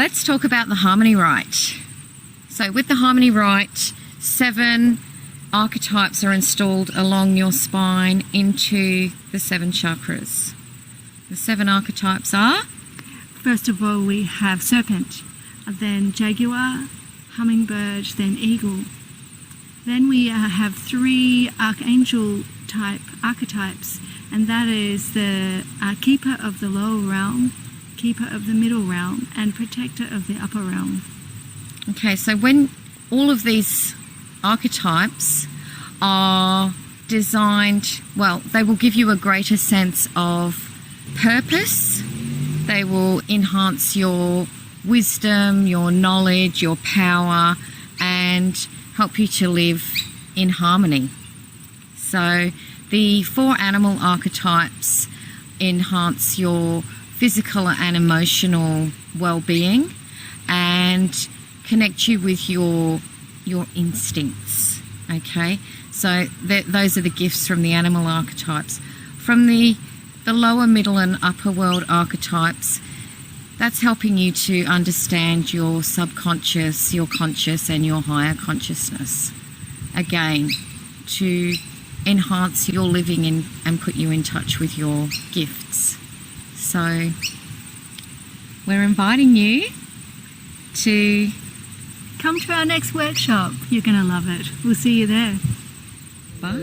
let's talk about the Harmony Rite. So with the Harmony Rite, 7 archetypes are installed along your spine into the 7 chakras. The 7 archetypes are? First of all, we have serpent, then jaguar, hummingbird, then eagle. Then we have 3 archangel type archetypes, and that is the keeper of the lower realm, keeper of the middle realm, and protector of the upper realm. Okay, so when all of these archetypes are designed, well, they will give you a greater sense of purpose. They will enhance your wisdom, your knowledge, your power, and help you to live in harmony. So the 4 animal archetypes enhance your physical and emotional well-being and connect you with your instincts. Okay, so those are the gifts from the animal archetypes. From the lower, middle and upper world archetypes, that's helping you to understand your subconscious, your conscious and your higher consciousness. Again, to enhance your living and put you in touch with your gifts. So we're inviting you to come to our next workshop. You're going to love it. We'll see you there. Bye.